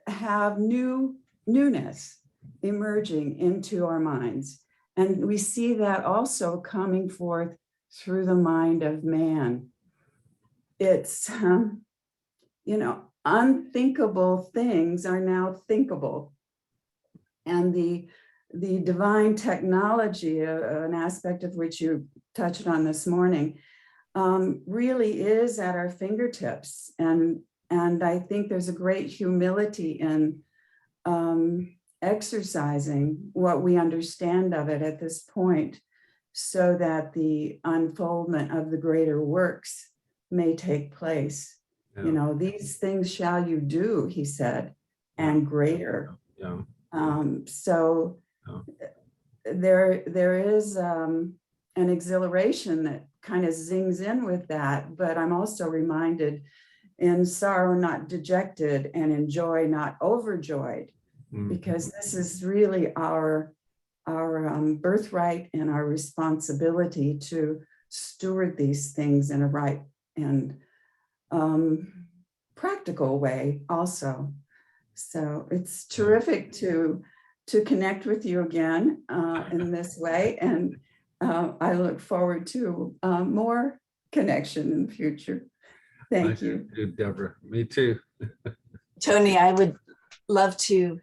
have newness emerging into our minds. And we see that also coming forth through the mind of man. It's, unthinkable things are now thinkable. And the divine technology, an aspect of which you touched on this morning, really is at our fingertips. And I think there's a great humility in exercising what we understand of it at this point, so that the unfoldment of the greater works may take place. Yeah. These things shall you do, he said, and greater. Yeah. There is an exhilaration that kind of zings in with that, but I'm also reminded, in sorrow not dejected, and in joy not overjoyed, because this is really our birthright and our responsibility to steward these things in a right and practical way also. So it's terrific to connect with you again in this way. And I look forward to more connection in the future. Thank you. Too, Deborah. Me too. Tony, I would love to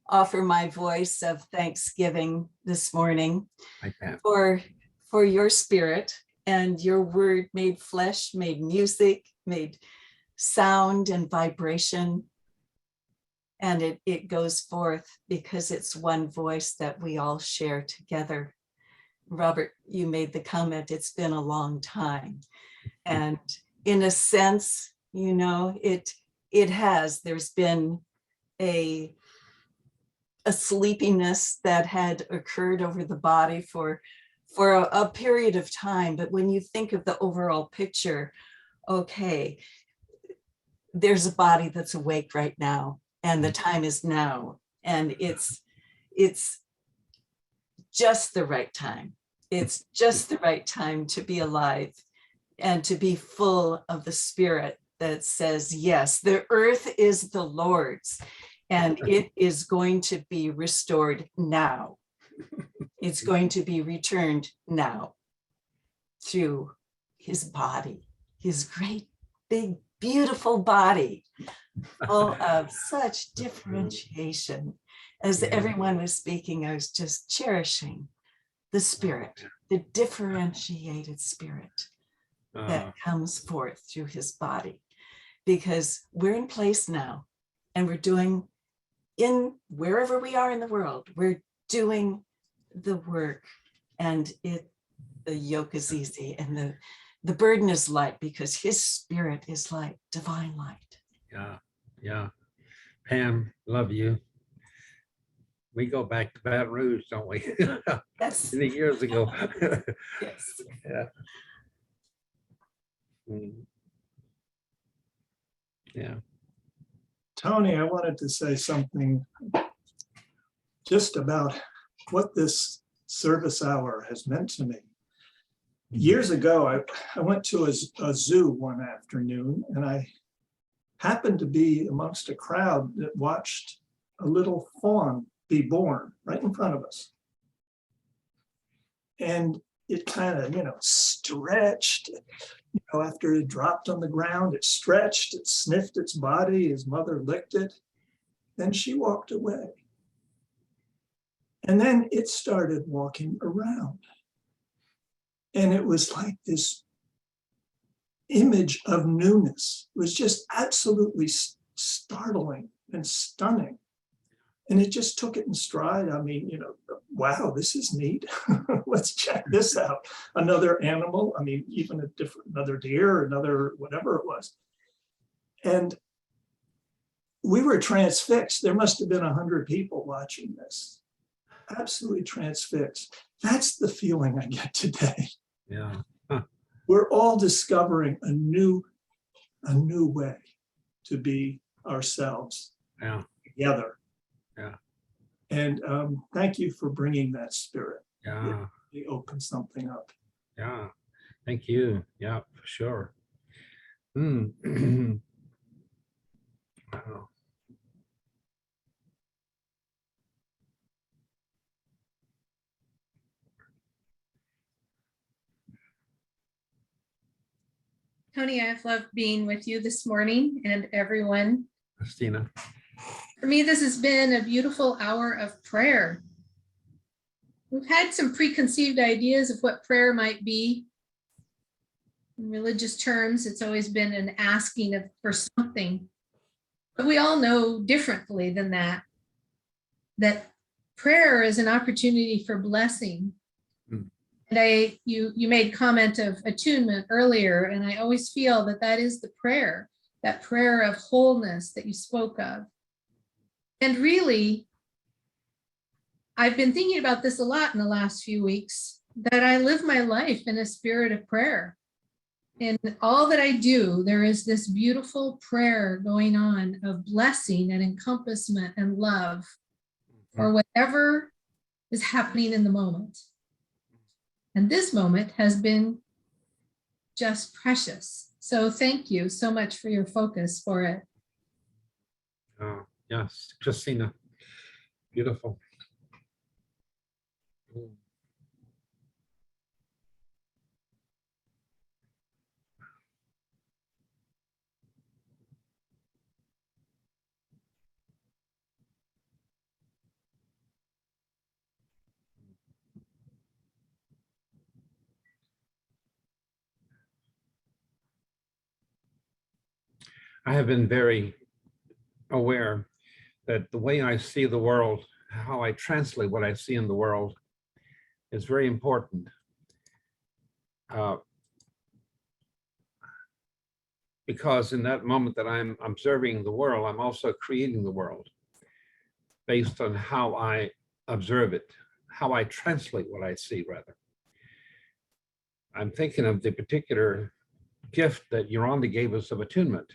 offer my voice of thanksgiving this morning I can. for your spirit and your word made flesh, made music, made sound and vibration. And it goes forth because it's one voice that we all share together. Robert, you made the comment, it's been a long time. And in a sense, you know, it has. There's been a sleepiness that had occurred over the body for a period of time. But when you think of the overall picture, okay, there's a body that's awake right now, and the time is now, and it's just the right time. It's just the right time to be alive and to be full of the spirit that says, yes, the earth is the Lord's and it is going to be restored now. It's going to be returned now through his body, his great, big, beautiful body, full of such differentiation. As everyone was speaking, I was just cherishing the spirit, the differentiated spirit that comes forth through his body, because we're in place now and we're doing, in wherever we are in the world, we're doing the work, and the yoke is easy and the burden is light because his spirit is light, divine light. Yeah. Pam, love you. We go back to Baton Rouge, don't we? Yes. Many years ago. Yes. Yeah. Yeah. Tony, I wanted to say something just about what this service hour has meant to me. Years ago, I went to a zoo one afternoon, and I happened to be amongst a crowd that watched a little fawn be born right in front of us. And it kind of, stretched, after it dropped on the ground, it stretched, it sniffed its body, his mother licked it, then she walked away. And then it started walking around. And it was like this image of newness. It was just absolutely startling and stunning. And it just took it in stride. I mean, wow, this is neat. Let's check this out. Another animal, even another deer, another whatever it was. And we were transfixed. There must have been 100 people watching this. Absolutely transfixed. That's the feeling I get today. Yeah. We're all discovering a new way to be ourselves together. Yeah. And thank you for bringing that spirit. Yeah. It opens something up. Yeah. Thank you. Yeah, for sure. Wow. Tony, I've loved being with you this morning and everyone. Christina. For me, this has been a beautiful hour of prayer. We've had some preconceived ideas of what prayer might be. In religious terms, it's always been an asking for something. But we all know differently than that prayer is an opportunity for blessing. And you made comment of attunement earlier, and I always feel that is the prayer, that prayer of wholeness that you spoke of. And really, I've been thinking about this a lot in the last few weeks, that I live my life in a spirit of prayer. In all that I do, there is this beautiful prayer going on of blessing and encompassment and love for whatever is happening in the moment. And this moment has been just precious. So thank you so much for your focus for it. Oh, Yes, Christina, beautiful. I have been very aware that the way I see the world, how I translate what I see in the world, is very important. Because in that moment that I'm observing the world, I'm also creating the world based on how I observe it, how I translate what I see, rather. I'm thinking of the particular gift that Yolanda gave us of attunement.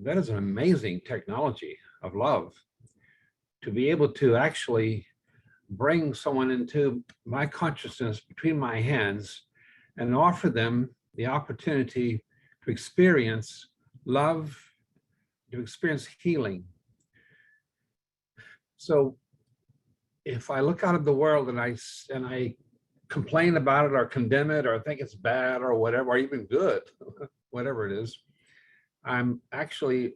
That is an amazing technology of love, to be able to actually bring someone into my consciousness between my hands and offer them the opportunity to experience love, to experience healing. So if I look out at the world and I complain about it or condemn it or think it's bad or whatever, or even good, whatever it is, I'm actually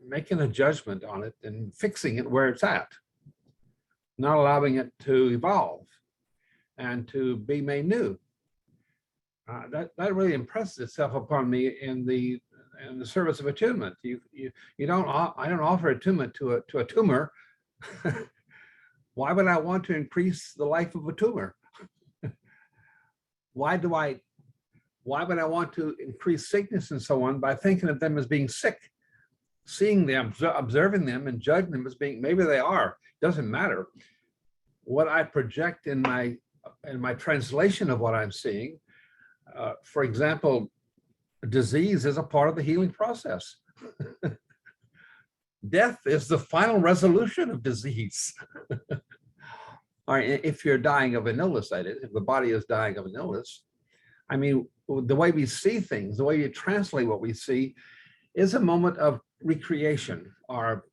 making a judgment on it and fixing it where it's at, not allowing it to evolve and to be made new. That really impresses itself upon me in the service of attunement. I don't offer attunement to a tumor. Why would I want to increase the life of a tumor? Why would I want to increase sickness in someone by thinking of them as being sick, seeing them, observing them and judging them as being, maybe they are, doesn't matter. What I project in my translation of what I'm seeing, for example, disease is a part of the healing process. Death is the final resolution of disease. All right, if you're dying of an illness, that is, if the body is dying of an illness, I mean, the way we see things, the way you translate what we see is a moment of recreation, or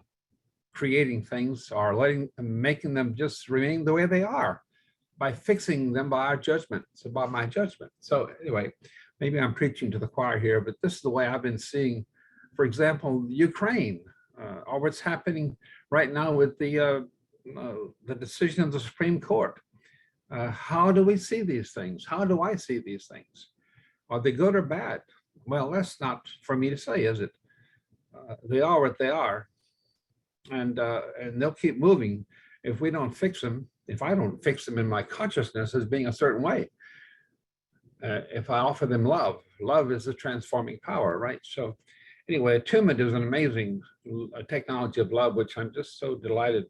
creating things, or making them just remain the way they are by fixing them by our judgment. It's about my judgment. So anyway, maybe I'm preaching to the choir here, but this is the way I've been seeing, for example, Ukraine, or what's happening right now with the decision of the Supreme Court. How do we see these things? How do I see these things? Are they good or bad? Well, that's not for me to say, is it? They are what they are, and they'll keep moving if we don't fix them. If I don't fix them in my consciousness as being a certain way, if I offer them love, love is a transforming power, right? So anyway, attunement is an amazing technology of love, which I'm just so delighted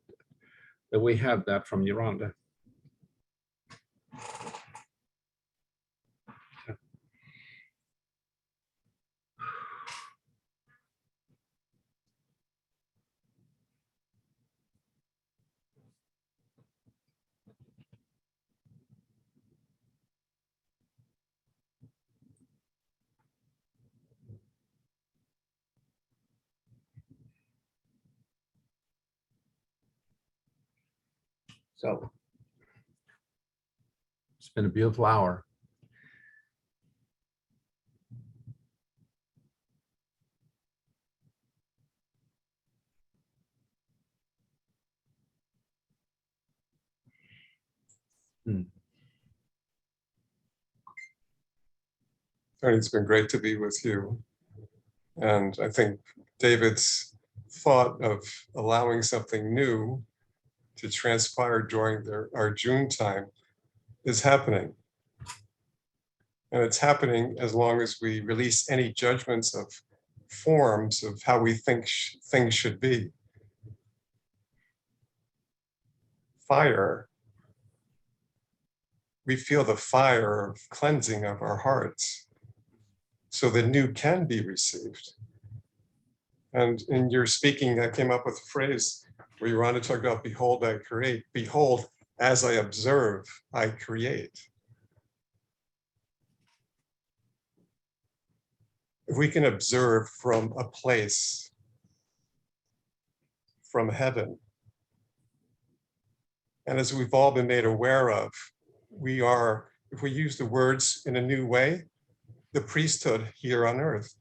that we have that from Yolanda. So it's been a beautiful hour. Tony, it's been great to be with you. And I think David's thought of allowing something new to transpire during our June time is happening. And it's happening as long as we release any judgments of forms of how we think things should be. Fire, we feel the fire of cleansing of our hearts so the new can be received. And in your speaking, I came up with a phrase where you want to talk about, behold, I create. Behold, as I observe, I create. If we can observe from a place from heaven. And as we've all been made aware of, we are, if we use the words in a new way, the priesthood here on earth.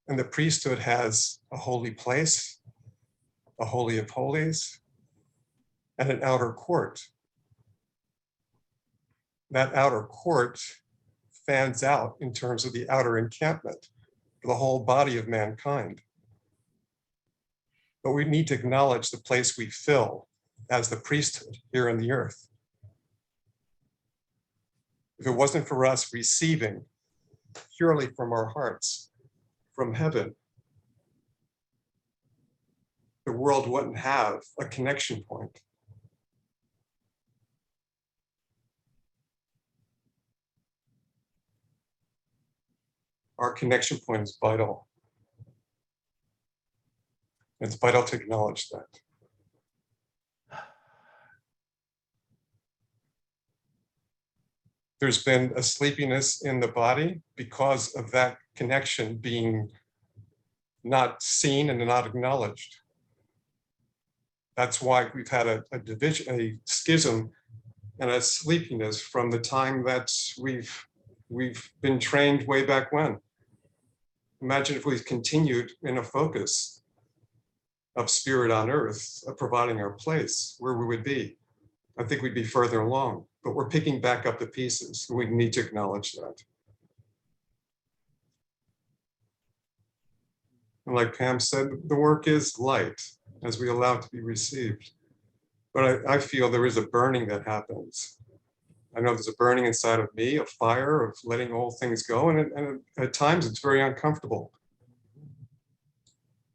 And the priesthood has a holy place, a holy of holies, and an outer court. That outer court fans out in terms of the outer encampment for the whole body of mankind. But we need to acknowledge the place we fill as the priesthood here on the earth. If it wasn't for us receiving purely from our hearts, from heaven, the world wouldn't have a connection point. Our connection point is vital. It's vital to acknowledge that. There's been a sleepiness in the body because of that connection being not seen and not acknowledged. That's why we've had a division, a schism, and a sleepiness from the time that we've been trained way back when. Imagine if we continued in a focus of spirit on earth, of providing our place, where we would be. I think we'd be further along, but we're picking back up the pieces. We need to acknowledge that. And like Pam said, the work is light as we allow it to be received. But I feel there is a burning that happens. I know there's a burning inside of me, a fire of letting all things go. And at times it's very uncomfortable.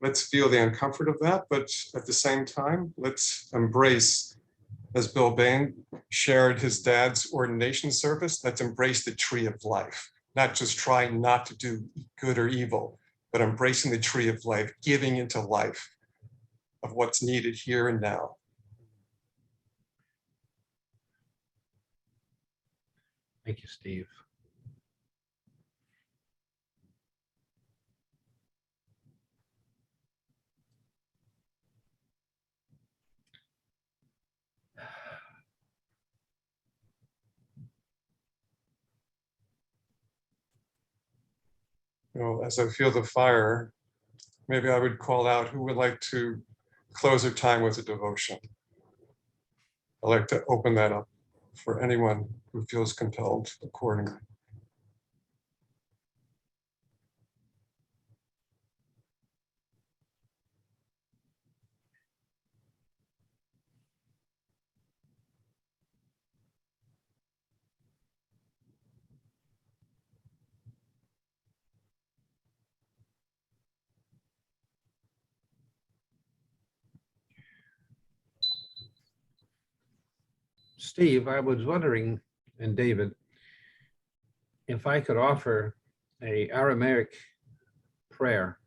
Let's feel the uncomfort of that, but at the same time, let's embrace, as Bill Bain shared his dad's ordination service, let's embrace the tree of life, not just try not to do good or evil, but embracing the tree of life, giving into life of what's needed here and now. Thank you, Steve. You know, as I feel the fire, maybe I would call out who would like to close their time with a devotion. I'd like to open that up for anyone who feels compelled accordingly. Steve, I was wondering, and David, if I could offer an Aramaic prayer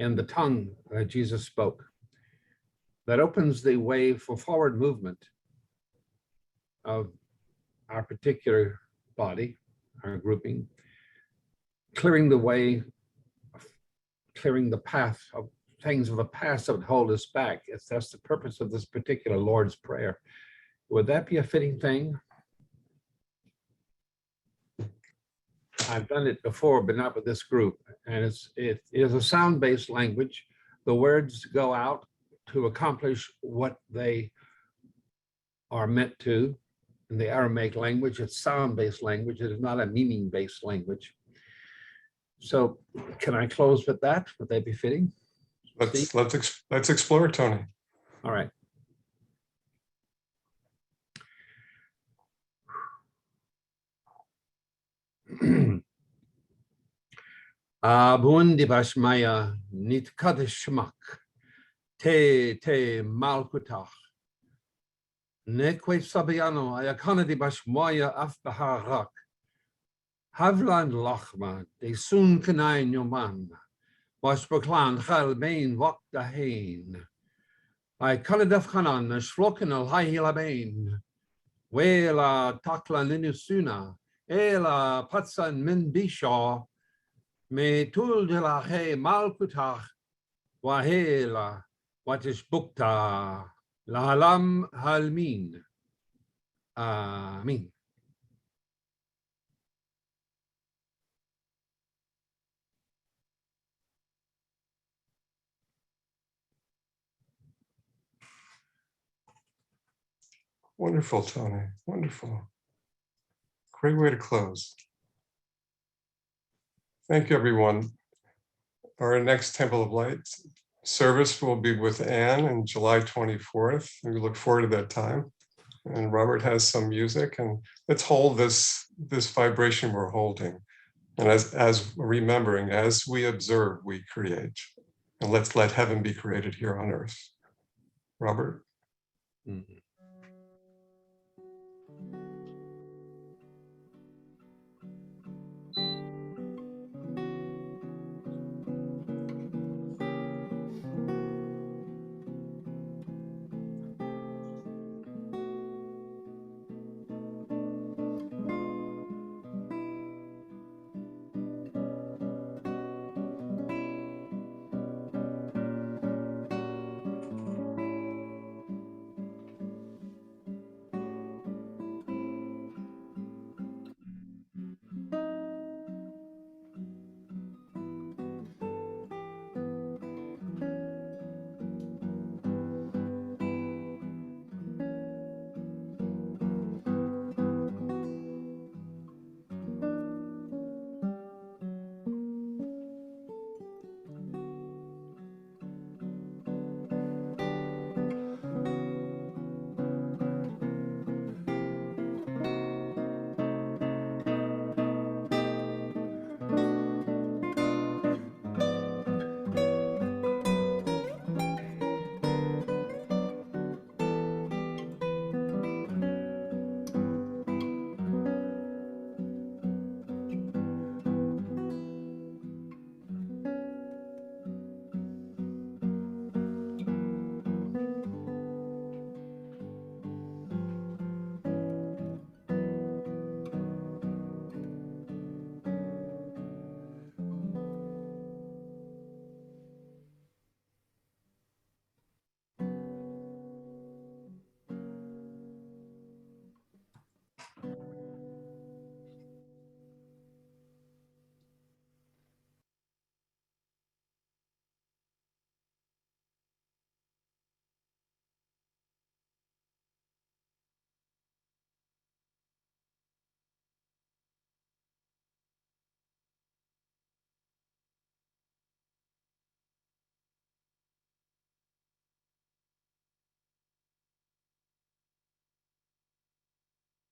in the tongue that Jesus spoke that opens the way for forward movement of our particular body, our grouping, clearing the way, clearing the path of things of the past that would hold us back. That's the purpose of this particular Lord's Prayer. Would that be a fitting thing? I've done it before, but not with this group. And it is a sound-based language. The words go out to accomplish what they are meant to. In the Aramaic language, it's sound-based language. It is not a meaning-based language. So can I close with that? Would that be fitting? Let's explore, Tony. All right. Abundi bashmaya nit kadishmak te malkutach nekwe sabiano ayakana di bashmaya afbaharak havland lachma de soon kanain yoman washbaklan khalbain wak dahain I kaladaf khanan shloken al hilabain wela takla ninusuna ela patsan min bishaw me tul de la he malkutach wahela Watishbukta Lalam Halmin. Amin. Wonderful, Tony. Wonderful. Great way to close. Thank you, everyone. Our next Temple of Light service will be with Anne on July 24th. And we look forward to that time. And Robert has some music, and let's hold this vibration we're holding. And as remembering, as we observe, we create. And let's let heaven be created here on earth. Robert? Mhm.